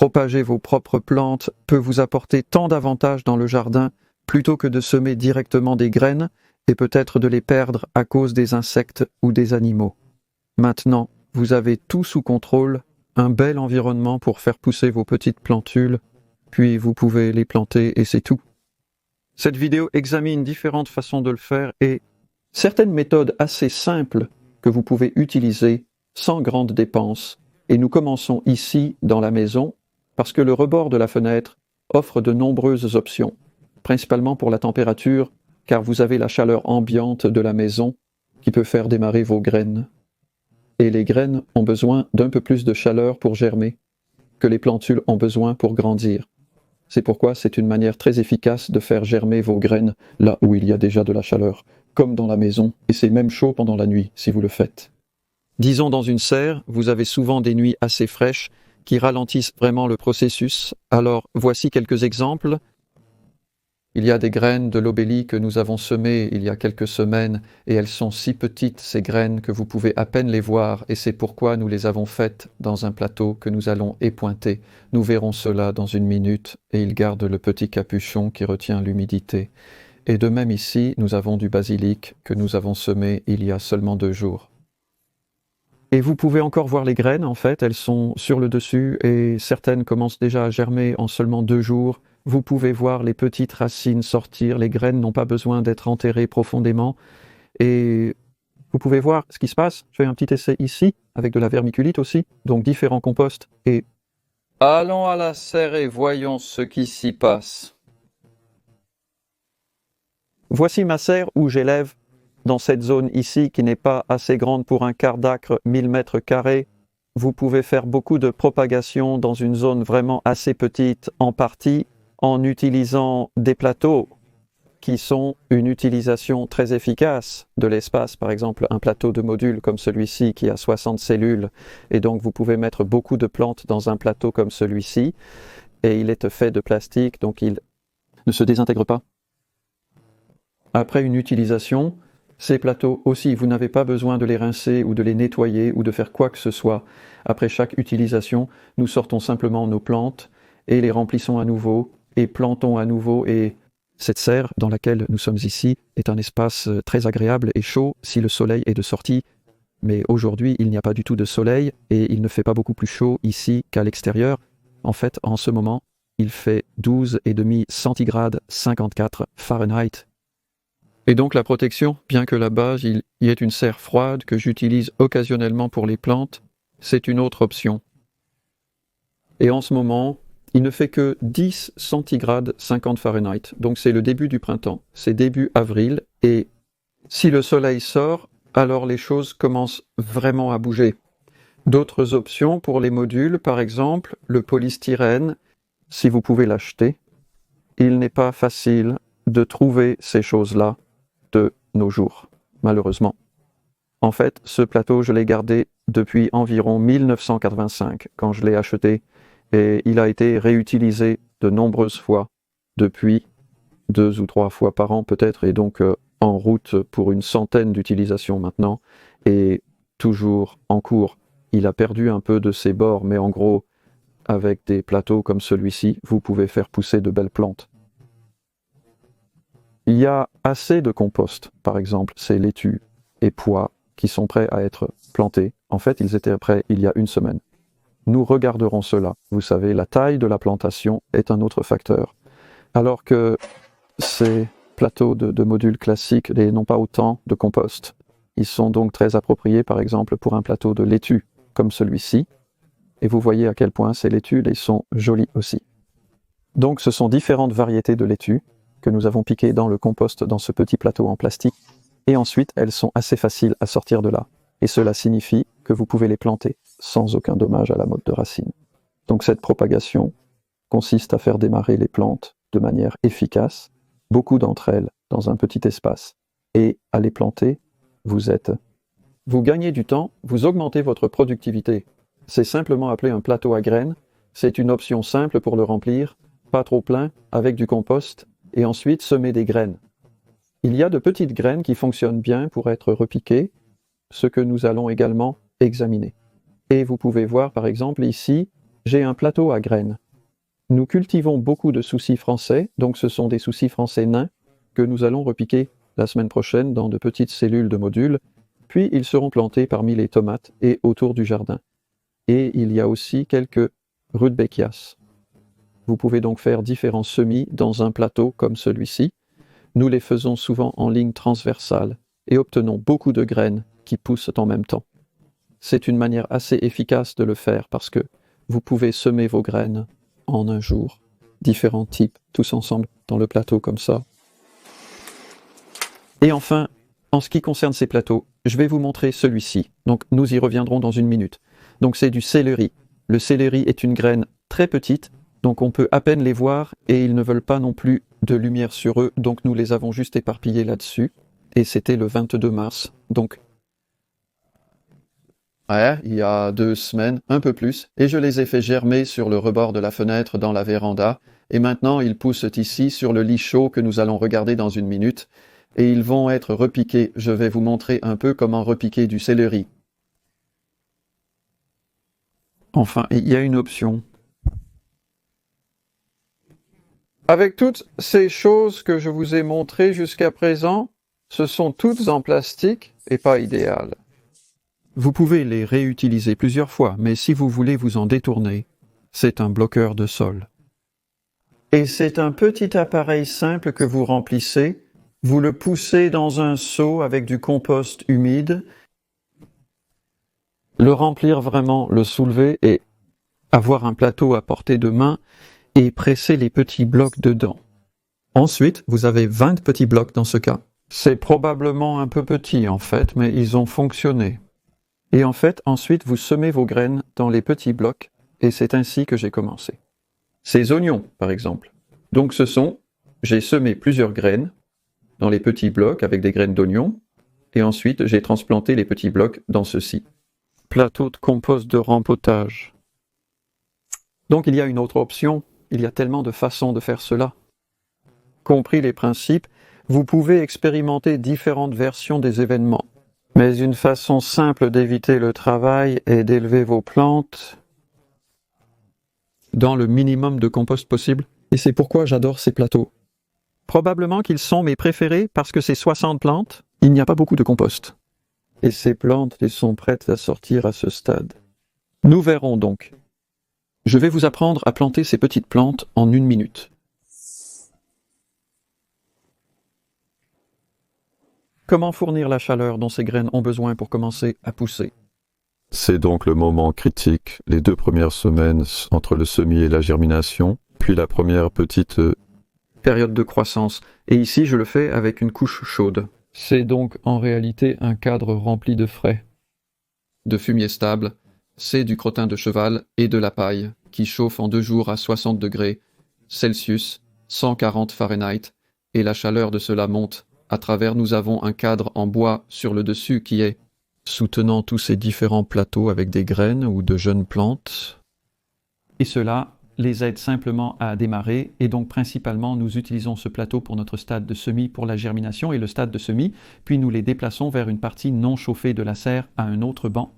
propager vos propres plantes peut vous apporter tant d'avantages dans le jardin plutôt que de semer directement des graines et peut-être de les perdre à cause des insectes ou des animaux. Maintenant, vous avez tout sous contrôle, un bel environnement pour faire pousser vos petites plantules, puis vous pouvez les planter et c'est tout. Cette vidéo examine différentes façons de le faire et certaines méthodes assez simples que vous pouvez utiliser sans grande dépense. Et nous commençons ici, dans la maison, parce que le rebord de la fenêtre offre de nombreuses options, principalement pour la température, car vous avez la chaleur ambiante de la maison qui peut faire démarrer vos graines. Et les graines ont besoin d'un peu plus de chaleur pour germer que les plantules ont besoin pour grandir. C'est pourquoi c'est une manière très efficace de faire germer vos graines là où il y a déjà de la chaleur, comme dans la maison, et c'est même chaud pendant la nuit si vous le faites. Disons dans une serre, vous avez souvent des nuits assez fraîches qui ralentissent vraiment le processus. Alors voici quelques exemples. Il y a des graines de lobélie que nous avons semées il y a quelques semaines et elles sont si petites ces graines que vous pouvez à peine les voir et c'est pourquoi nous les avons faites dans un plateau que nous allons épointer. Nous verrons cela dans une minute et il garde le petit capuchon qui retient l'humidité. Et de même ici, nous avons du basilic que nous avons semé il y a seulement 2 jours. Et vous pouvez encore voir les graines, en fait, elles sont sur le dessus et certaines commencent déjà à germer en seulement 2 jours. Vous pouvez voir les petites racines sortir, les graines n'ont pas besoin d'être enterrées profondément. Et vous pouvez voir ce qui se passe. Je fais un petit essai ici, avec de la vermiculite aussi, donc différents composts. Et allons à la serre et voyons ce qui s'y passe. Voici ma serre où j'élève dans cette zone ici qui n'est pas assez grande pour un quart d'acre, 1000 mètres carrés. Vous pouvez faire beaucoup de propagation dans une zone vraiment assez petite en partie en utilisant des plateaux qui sont une utilisation très efficace de l'espace. Par exemple, un plateau de modules comme celui-ci qui a 60 cellules et donc vous pouvez mettre beaucoup de plantes dans un plateau comme celui-ci et il est fait de plastique donc il ne se désintègre pas. Après une utilisation, ces plateaux aussi, vous n'avez pas besoin de les rincer ou de les nettoyer ou de faire quoi que ce soit. Après chaque utilisation, nous sortons simplement nos plantes et les remplissons à nouveau et plantons à nouveau. Et cette serre dans laquelle nous sommes ici est un espace très agréable et chaud si le soleil est de sortie. Mais aujourd'hui, il n'y a pas du tout de soleil et il ne fait pas beaucoup plus chaud ici qu'à l'extérieur. En fait, en ce moment, il fait 12,5 centigrades 54 Fahrenheit. Et donc la protection, bien que là-bas il y ait une serre froide que j'utilise occasionnellement pour les plantes, c'est une autre option. Et en ce moment, il ne fait que 10 centigrades 50 Fahrenheit, donc c'est le début du printemps, c'est début avril, et si le soleil sort, alors les choses commencent vraiment à bouger. D'autres options pour les modules, par exemple, le polystyrène, si vous pouvez l'acheter, il n'est pas facile de trouver ces choses-là de nos jours, malheureusement. En fait, ce plateau, je l'ai gardé depuis environ 1985, quand je l'ai acheté, et il a été réutilisé de nombreuses fois, depuis 2 ou 3 fois par an peut-être, et donc en route pour une centaine d'utilisations maintenant, et toujours en cours. Il a perdu un peu de ses bords, mais en gros, avec des plateaux comme celui-ci, vous pouvez faire pousser de belles plantes. Il y a assez de compost, par exemple, ces laitues et pois qui sont prêts à être plantés. En fait, ils étaient prêts il y a 1 semaine. Nous regarderons cela. Vous savez, la taille de la plantation est un autre facteur. Alors que ces plateaux de modules classiques n'ont pas autant de compost. Ils sont donc très appropriés, par exemple, pour un plateau de laitue, comme celui-ci. Et vous voyez à quel point ces laitues sont jolies aussi. Donc ce sont différentes variétés de laitues que nous avons piquées dans le compost dans ce petit plateau en plastique. Et ensuite, elles sont assez faciles à sortir de là. Et cela signifie que vous pouvez les planter sans aucun dommage à la motte de racines. Donc cette propagation consiste à faire démarrer les plantes de manière efficace, beaucoup d'entre elles dans un petit espace, et à les planter, vous gagnez du temps, vous augmentez votre productivité. C'est simplement appelé un plateau à graines, c'est une option simple pour le remplir, pas trop plein, avec du compost, et ensuite semer des graines. Il y a de petites graines qui fonctionnent bien pour être repiquées, ce que nous allons également examiner. Et vous pouvez voir par exemple ici, j'ai un plateau à graines. Nous cultivons beaucoup de soucis français, donc ce sont des soucis français nains que nous allons repiquer la semaine prochaine dans de petites cellules de modules, puis ils seront plantés parmi les tomates et autour du jardin. Et il y a aussi quelques rudbeckias. Vous pouvez donc faire différents semis dans un plateau comme celui-ci. Nous les faisons souvent en ligne transversale et obtenons beaucoup de graines qui poussent en même temps. C'est une manière assez efficace de le faire parce que vous pouvez semer vos graines en un jour, différents types, tous ensemble dans le plateau comme ça. Et enfin, en ce qui concerne ces plateaux, je vais vous montrer celui-ci. Donc nous y reviendrons dans une minute. Donc c'est du céleri. Le céleri est une graine très petite, donc on peut à peine les voir et ils ne veulent pas non plus de lumière sur eux, donc nous les avons juste éparpillés là-dessus. Et c'était le 22 mars, donc ouais, il y a 2 semaines, un peu plus, et je les ai fait germer sur le rebord de la fenêtre dans la véranda, et maintenant ils poussent ici sur le lit chaud que nous allons regarder dans une minute, et ils vont être repiqués. Je vais vous montrer un peu comment repiquer du céleri. Enfin, il y a une option. Avec toutes ces choses que je vous ai montrées jusqu'à présent, ce sont toutes en plastique et pas idéales. Vous pouvez les réutiliser plusieurs fois, mais si vous voulez vous en détourner, c'est un bloqueur de sol. Et c'est un petit appareil simple que vous remplissez, vous le poussez dans un seau avec du compost humide, le remplir vraiment, le soulever et avoir un plateau à portée de main et presser les petits blocs dedans. Ensuite, vous avez 20 petits blocs dans ce cas. C'est probablement un peu petit en fait, mais ils ont fonctionné. Et en fait, ensuite, vous semez vos graines dans les petits blocs, et c'est ainsi que j'ai commencé. Ces oignons, par exemple. Donc j'ai semé plusieurs graines dans les petits blocs avec des graines d'oignons, et ensuite j'ai transplanté les petits blocs dans ceci. Plateau de compost de rempotage. Donc il y a une autre option, il y a tellement de façons de faire cela. Compris les principes, vous pouvez expérimenter différentes versions des événements. Mais une façon simple d'éviter le travail est d'élever vos plantes dans le minimum de compost possible. Et c'est pourquoi j'adore ces plateaux. Probablement qu'ils sont mes préférés parce que c'est 60 plantes, il n'y a pas beaucoup de compost. Et ces plantes, elles sont prêtes à sortir à ce stade. Nous verrons donc. Je vais vous apprendre à planter ces petites plantes en 1 minute. Comment fournir la chaleur dont ces graines ont besoin pour commencer à pousser? C'est donc le moment critique, les 2 premières semaines entre le semis et la germination, puis la première petite période de croissance. Et ici, je le fais avec une couche chaude. C'est donc en réalité un cadre rempli de frais. De fumier stable, c'est du crottin de cheval et de la paille, qui chauffe en 2 jours à 60 degrés Celsius, 140 Fahrenheit, et la chaleur de cela monte. À travers, nous avons un cadre en bois sur le dessus qui est soutenant tous ces différents plateaux avec des graines ou de jeunes plantes. Et cela les aide simplement à démarrer, et donc principalement nous utilisons ce plateau pour notre stade de semis pour la germination et le stade de semis, puis nous les déplaçons vers une partie non chauffée de la serre à un autre banc.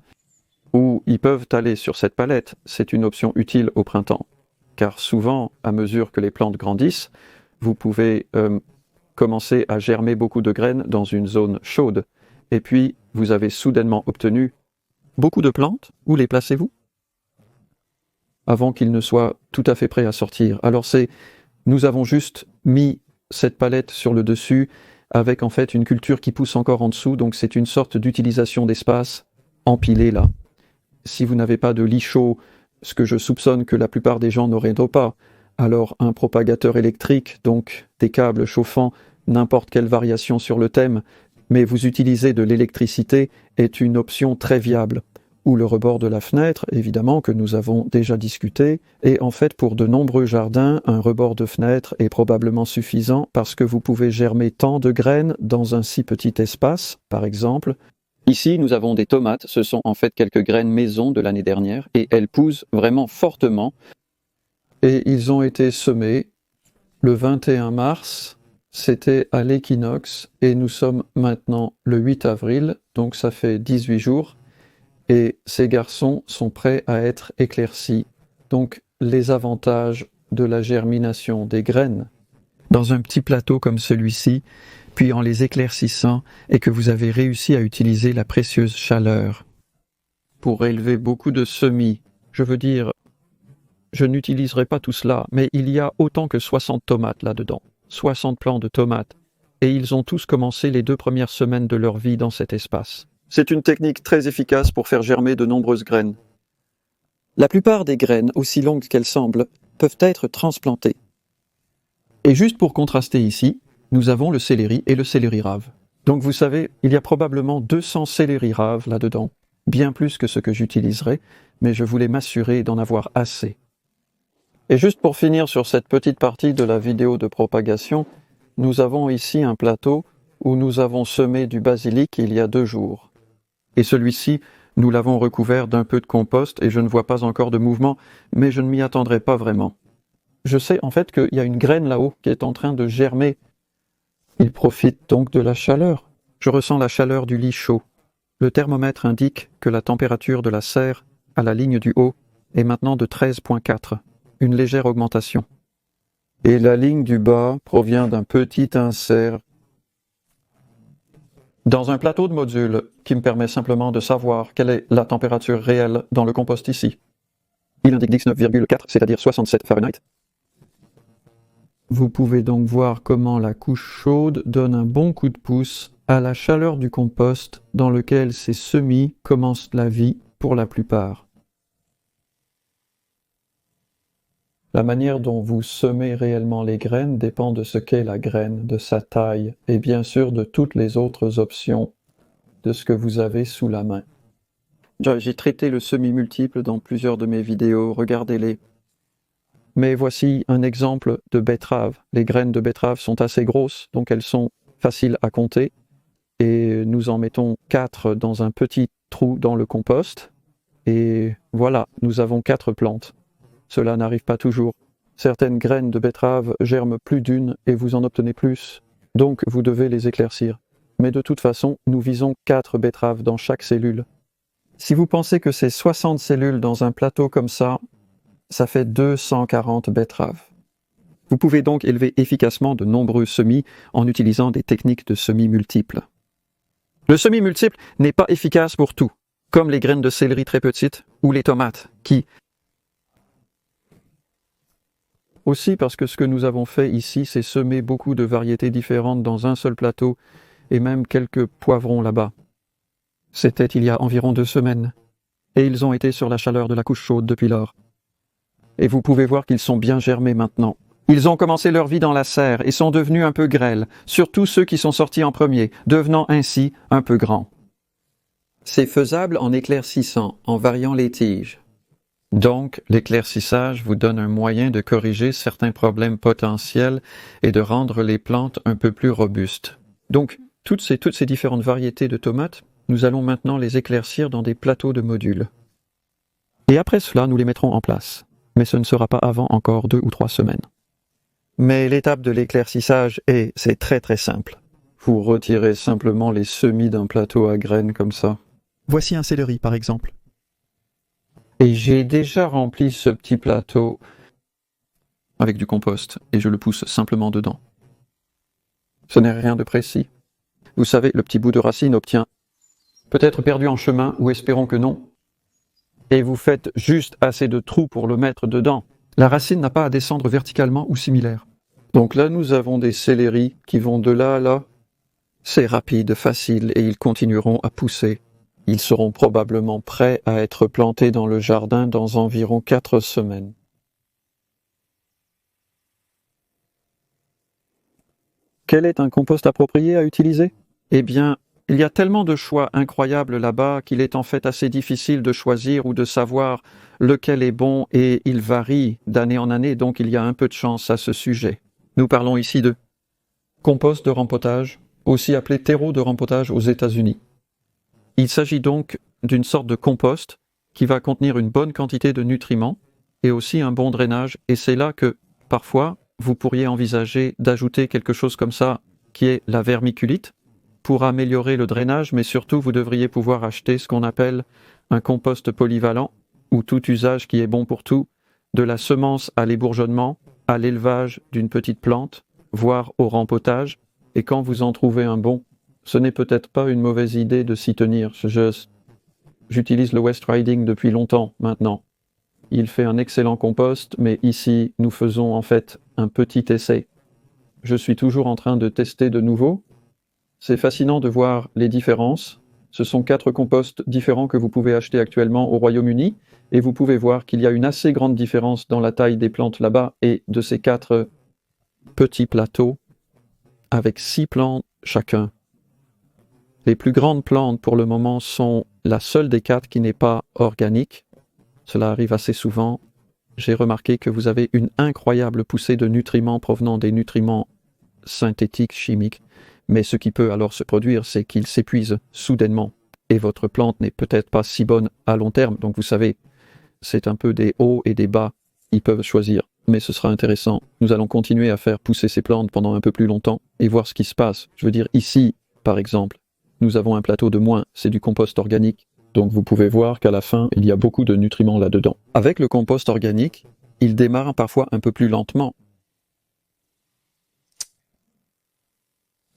Ou ils peuvent aller sur cette palette, c'est une option utile au printemps, car souvent, à mesure que les plantes grandissent, vous pouvez commencer à germer beaucoup de graines dans une zone chaude, et puis vous avez soudainement obtenu beaucoup de plantes. Où les placez-vous? Avant qu'ils ne soient tout à fait prêts à sortir. Alors nous avons juste mis cette palette sur le dessus avec en fait une culture qui pousse encore en dessous, donc c'est une sorte d'utilisation d'espace empilé là. Si vous n'avez pas de lit chaud, ce que je soupçonne que la plupart des gens n'auraient pas, alors un propagateur électrique, donc des câbles chauffants, n'importe quelle variation sur le thème, mais vous utilisez de l'électricité est une option très viable. Ou le rebord de la fenêtre, évidemment, que nous avons déjà discuté, et en fait pour de nombreux jardins, un rebord de fenêtre est probablement suffisant parce que vous pouvez germer tant de graines dans un si petit espace, par exemple. Ici, nous avons des tomates, ce sont en fait quelques graines maison de l'année dernière, et elles poussent vraiment fortement, et ils ont été semés le 21 mars, c'était à l'équinoxe, et nous sommes maintenant le 8 avril, donc ça fait 18 jours, et ces garçons sont prêts à être éclaircis donc les avantages de la germination des graines dans un petit plateau comme celui-ci, puis en les éclaircissant et que vous avez réussi à utiliser la précieuse chaleur pour élever beaucoup de semis. Je veux dire, je n'utiliserai pas tout cela, mais il y a autant que 60 tomates là-dedans, 60 plants de tomates, et ils ont tous commencé les 2 premières semaines de leur vie dans cet espace. C'est une technique très efficace pour faire germer de nombreuses graines. La plupart des graines, aussi longues qu'elles semblent, peuvent être transplantées. Et juste pour contraster ici, nous avons le céleri et le céleri rave. Donc vous savez, il y a probablement 200 céleri raves là-dedans, bien plus que ce que j'utiliserai, mais je voulais m'assurer d'en avoir assez. Et juste pour finir sur cette petite partie de la vidéo de propagation, nous avons ici un plateau où nous avons semé du basilic il y a 2 jours. Et celui-ci, nous l'avons recouvert d'un peu de compost et je ne vois pas encore de mouvement, mais je ne m'y attendrai pas vraiment. Je sais en fait qu'il y a une graine là-haut qui est en train de germer. Il profite donc de la chaleur. Je ressens la chaleur du lit chaud. Le thermomètre indique que la température de la serre à la ligne du haut est maintenant de 13,4, une légère augmentation. Et la ligne du bas provient d'un petit insert dans un plateau de module qui me permet simplement de savoir quelle est la température réelle dans le compost ici. Il indique 19,4, c'est-à-dire 67 Fahrenheit. Vous pouvez donc voir comment la couche chaude donne un bon coup de pouce à la chaleur du compost dans lequel ces semis commencent la vie pour la plupart. La manière dont vous semez réellement les graines dépend de ce qu'est la graine, de sa taille et bien sûr de toutes les autres options de ce que vous avez sous la main. J'ai traité le semis multiple dans plusieurs de mes vidéos, regardez-les. Mais voici un exemple de betterave. Les graines de betterave sont assez grosses, donc elles sont faciles à compter. Et nous en mettons 4 dans un petit trou dans le compost. Et voilà, nous avons 4 plantes. Cela n'arrive pas toujours. Certaines graines de betterave germent plus d'une et vous en obtenez plus. Donc vous devez les éclaircir. Mais de toute façon, nous visons 4 betteraves dans chaque cellule. Si vous pensez que c'est 60 cellules dans un plateau comme ça fait 240 betteraves. Vous pouvez donc élever efficacement de nombreux semis en utilisant des techniques de semis multiples. Le semis multiple n'est pas efficace pour tout, comme les graines de céleri très petites ou les tomates, qui... Aussi parce que ce que nous avons fait ici, c'est semer beaucoup de variétés différentes dans un seul plateau, et même quelques poivrons là-bas. C'était il y a environ 2 semaines, et ils ont été sur la chaleur de la couche chaude depuis lors. Et vous pouvez voir qu'ils sont bien germés maintenant. Ils ont commencé leur vie dans la serre et sont devenus un peu grêles, surtout ceux qui sont sortis en premier, devenant ainsi un peu grands. C'est faisable en éclaircissant, en variant les tiges. Donc, l'éclaircissage vous donne un moyen de corriger certains problèmes potentiels et de rendre les plantes un peu plus robustes. Donc, toutes ces différentes variétés de tomates, nous allons maintenant les éclaircir dans des plateaux de modules. Et après cela, nous les mettrons en place. Mais ce ne sera pas avant encore 2 ou 3 semaines. Mais l'étape de l'éclaircissage c'est très très simple. Vous retirez simplement les semis d'un plateau à graines comme ça. Voici un céleri par exemple. Et j'ai déjà rempli ce petit plateau avec du compost et je le pousse simplement dedans. Ce n'est rien de précis. Vous savez, le petit bout de racine obtient peut-être perdu en chemin ou espérons que non. Et vous faites juste assez de trous pour le mettre dedans. La racine n'a pas à descendre verticalement ou similaire. Donc là, nous avons des céleris qui vont de là à là. C'est rapide, facile, et ils continueront à pousser. Ils seront probablement prêts à être plantés dans le jardin dans environ 4 semaines. Quel est un compost approprié à utiliser? Eh bien, il y a tellement de choix incroyables là-bas qu'il est en fait assez difficile de choisir ou de savoir lequel est bon et il varie d'année en année, donc il y a un peu de chance à ce sujet. Nous parlons ici de compost de rempotage, aussi appelé terreau de rempotage aux États-Unis. Il s'agit donc d'une sorte de compost qui va contenir une bonne quantité de nutriments et aussi un bon drainage, et c'est là que, parfois, vous pourriez envisager d'ajouter quelque chose comme ça, qui est la vermiculite, pour améliorer le drainage, mais surtout vous devriez pouvoir acheter ce qu'on appelle un compost polyvalent, ou tout usage qui est bon pour tout, de la semence à l'ébourgeonnement, à l'élevage d'une petite plante, voire au rempotage, et quand vous en trouvez un bon, ce n'est peut-être pas une mauvaise idée de s'y tenir. J'utilise le West Riding depuis longtemps maintenant. Il fait un excellent compost, mais ici, nous faisons en fait un petit essai. Je suis toujours en train de tester de nouveau. C'est fascinant de voir les différences. Ce sont 4 composts différents que vous pouvez acheter actuellement au Royaume-Uni, et vous pouvez voir qu'il y a une assez grande différence dans la taille des plantes là-bas et de ces 4 petits plateaux avec 6 plantes chacun. Les plus grandes plantes pour le moment sont la seule des 4 qui n'est pas organique. Cela arrive assez souvent. J'ai remarqué que vous avez une incroyable poussée de nutriments provenant des nutriments synthétiques, chimiques, mais ce qui peut alors se produire, c'est qu'ils s'épuisent soudainement, et votre plante n'est peut-être pas si bonne à long terme. Donc vous savez, c'est un peu des hauts et des bas, ils peuvent choisir, mais ce sera intéressant. Nous allons continuer à faire pousser ces plantes pendant un peu plus longtemps, et voir ce qui se passe. Je veux dire, ici, par exemple, nous avons un plateau de moins, c'est du compost organique. Donc vous pouvez voir qu'à la fin, il y a beaucoup de nutriments là-dedans. Avec le compost organique, il démarre parfois un peu plus lentement.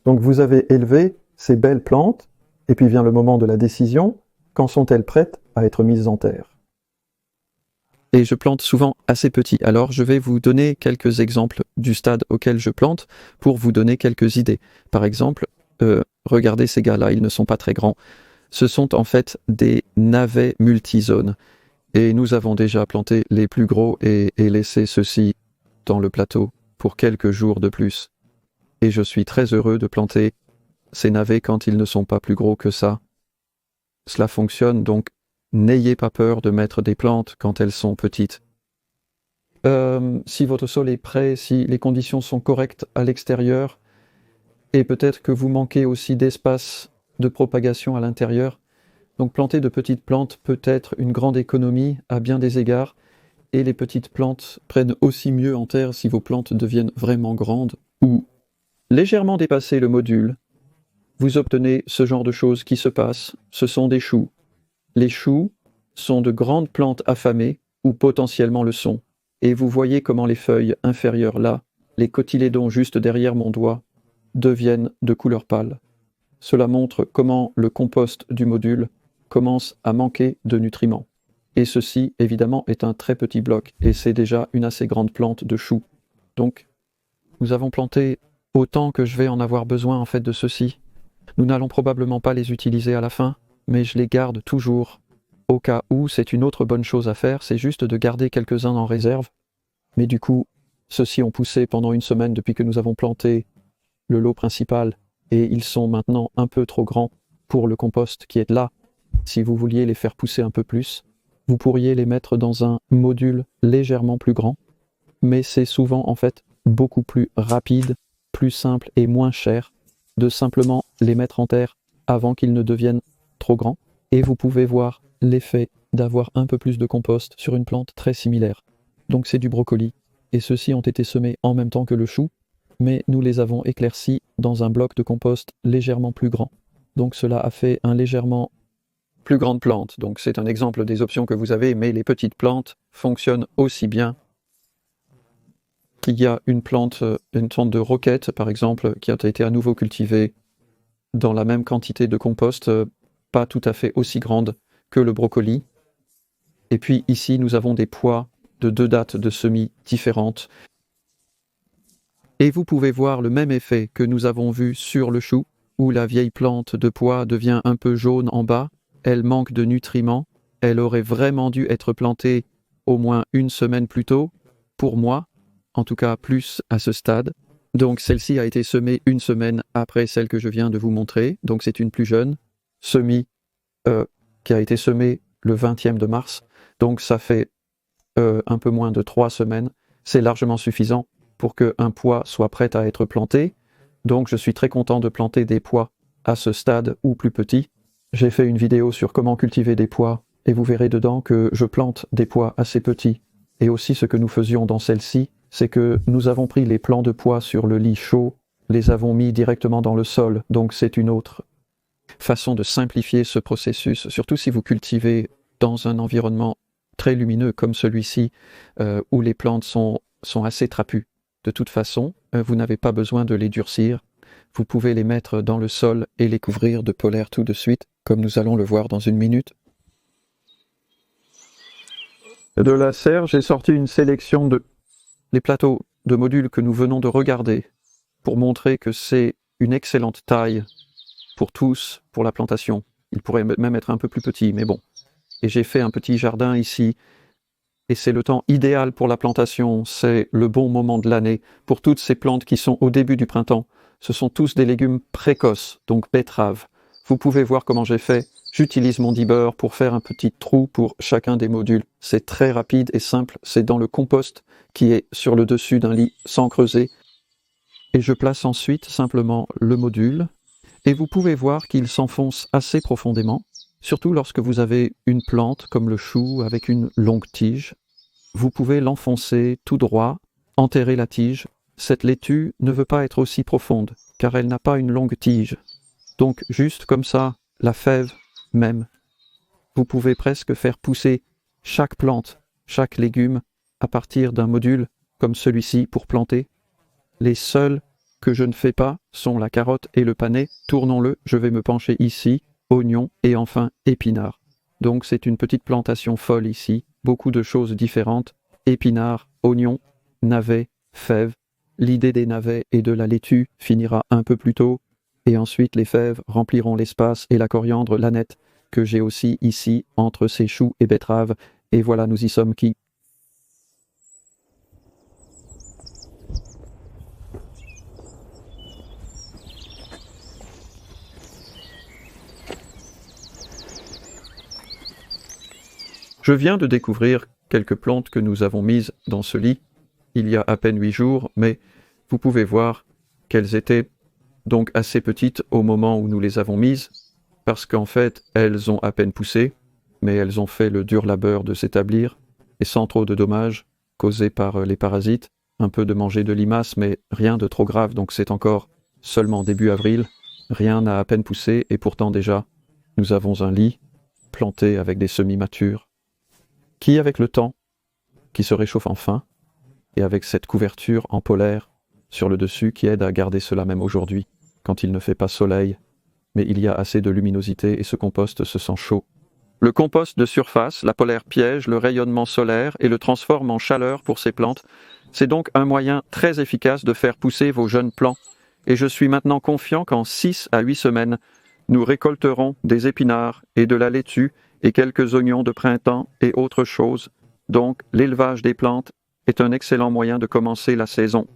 Donc vous avez élevé ces belles plantes, et puis vient le moment de la décision. Quand sont-elles prêtes à être mises en terre? Et je plante souvent assez petit. Alors je vais vous donner quelques exemples du stade auquel je plante pour vous donner quelques idées. Par exemple, regardez ces gars-là, ils ne sont pas très grands. Ce sont en fait des navets multizones. Et nous avons déjà planté les plus gros et laissé ceux-ci dans le plateau pour quelques jours de plus. Et je suis très heureux de planter ces navets quand ils ne sont pas plus gros que ça. Cela fonctionne, donc n'ayez pas peur de mettre des plantes quand elles sont petites. Si votre sol est prêt, si les conditions sont correctes à l'extérieur, et peut-être que vous manquez aussi d'espace de propagation à l'intérieur, donc planter de petites plantes peut être une grande économie à bien des égards, et les petites plantes prennent aussi mieux en terre si vos plantes deviennent vraiment grandes, ou légèrement dépasser le module. Vous obtenez ce genre de choses qui se passent, ce sont des choux. Les choux sont de grandes plantes affamées, ou potentiellement le sont, et vous voyez comment les feuilles inférieures là, les cotylédons juste derrière mon doigt, deviennent de couleur pâle. Cela montre comment le compost du module commence à manquer de nutriments. Et ceci, évidemment, est un très petit bloc, et c'est déjà une assez grande plante de choux. Donc, nous avons planté autant que je vais en avoir besoin en fait de ceci. Nous n'allons probablement pas les utiliser à la fin, mais je les garde toujours. Au cas où, c'est une autre bonne chose à faire, c'est juste de garder quelques-uns en réserve. Mais du coup, ceux-ci ont poussé pendant une semaine depuis que nous avons planté le lot principal, et ils sont maintenant un peu trop grands pour le compost qui est là. Si vous vouliez les faire pousser un peu plus, vous pourriez les mettre dans un module légèrement plus grand, mais c'est souvent en fait beaucoup plus rapide, plus simple et moins cher de simplement les mettre en terre avant qu'ils ne deviennent trop grands, et vous pouvez voir l'effet d'avoir un peu plus de compost sur une plante très similaire. Donc c'est du brocoli, et ceux-ci ont été semés en même temps que le chou, mais nous les avons éclaircis dans un bloc de compost légèrement plus grand. Donc cela a fait un légèrement plus grande plante. Donc c'est un exemple des options que vous avez, mais les petites plantes fonctionnent aussi bien. Il y a une plante de roquette, par exemple, qui a été à nouveau cultivée dans la même quantité de compost, pas tout à fait aussi grande que le brocoli. Et puis ici, nous avons des pois de 2 dates de semis différentes. Et vous pouvez voir le même effet que nous avons vu sur le chou, où la vieille plante de pois devient un peu jaune en bas, elle manque de nutriments, elle aurait vraiment dû être plantée au moins une semaine plus tôt, pour moi, en tout cas plus à ce stade. Donc celle-ci a été semée une semaine après celle que je viens de vous montrer, donc c'est une plus jeune, qui a été semée le 20e de mars, donc ça fait un peu moins de 3 semaines, c'est largement suffisant pour qu'un pois soit prêt à être planté. Donc je suis très content de planter des pois à ce stade ou plus petit. J'ai fait une vidéo sur comment cultiver des pois et vous verrez dedans que je plante des pois assez petits. Et aussi ce que nous faisions dans celle-ci, c'est que nous avons pris les plants de pois sur le lit chaud, les avons mis directement dans le sol, donc c'est une autre façon de simplifier ce processus, surtout si vous cultivez dans un environnement très lumineux comme celui-ci, où les plantes sont assez trapues. De toute façon, vous n'avez pas besoin de les durcir. Vous pouvez les mettre dans le sol et les couvrir de polaire tout de suite, comme nous allons le voir dans une minute. De la serre, j'ai sorti une sélection de les plateaux de modules que nous venons de regarder pour montrer que c'est une excellente taille pour tous, pour la plantation. Il pourrait même être un peu plus petit, mais bon. Et j'ai fait un petit jardin ici, et c'est le temps idéal pour la plantation, c'est le bon moment de l'année pour toutes ces plantes qui sont au début du printemps. Ce sont tous des légumes précoces, donc betteraves. Vous pouvez voir comment j'ai fait. J'utilise mon dibeur pour faire un petit trou pour chacun des modules. C'est très rapide et simple, c'est dans le compost qui est sur le dessus d'un lit sans creuser. Et je place ensuite simplement le module, et vous pouvez voir qu'il s'enfonce assez profondément, surtout lorsque vous avez une plante comme le chou avec une longue tige. Vous pouvez l'enfoncer tout droit, enterrer la tige. Cette laitue ne veut pas être aussi profonde, car elle n'a pas une longue tige. Donc juste comme ça, la fève même. Vous pouvez presque faire pousser chaque plante, chaque légume, à partir d'un module comme celui-ci pour planter. Les seuls que je ne fais pas sont la carotte et le panais. Tournons-le, je vais me pencher ici, oignon et enfin épinards. Donc c'est une petite plantation folle ici, beaucoup de choses différentes. Épinards, oignons, navets, fèves. L'idée des navets et de la laitue finira un peu plus tôt, et ensuite les fèves rempliront l'espace et la coriandre, l'ânette, que j'ai aussi ici entre ces choux et betteraves. Et voilà, nous y sommes qui. Je viens de découvrir quelques plantes que nous avons mises dans ce lit il y a à peine 8 jours, mais vous pouvez voir qu'elles étaient donc assez petites au moment où nous les avons mises, parce qu'en fait, elles ont à peine poussé, mais elles ont fait le dur labeur de s'établir, et sans trop de dommages causés par les parasites, un peu de manger de limaces, mais rien de trop grave, donc c'est encore seulement début avril, rien n'a à peine poussé, et pourtant déjà, nous avons un lit planté avec des semis matures, qui avec le temps, qui se réchauffe enfin, et avec cette couverture en polaire sur le dessus qui aide à garder cela même aujourd'hui, quand il ne fait pas soleil, mais il y a assez de luminosité et ce compost se sent chaud. Le compost de surface, la polaire piège le rayonnement solaire et le transforme en chaleur pour ces plantes. C'est donc un moyen très efficace de faire pousser vos jeunes plants. Et je suis maintenant confiant qu'en 6 à 8 semaines, nous récolterons des épinards et de la laitue et quelques oignons de printemps et autres choses. Donc, l'élevage des plantes est un excellent moyen de commencer la saison.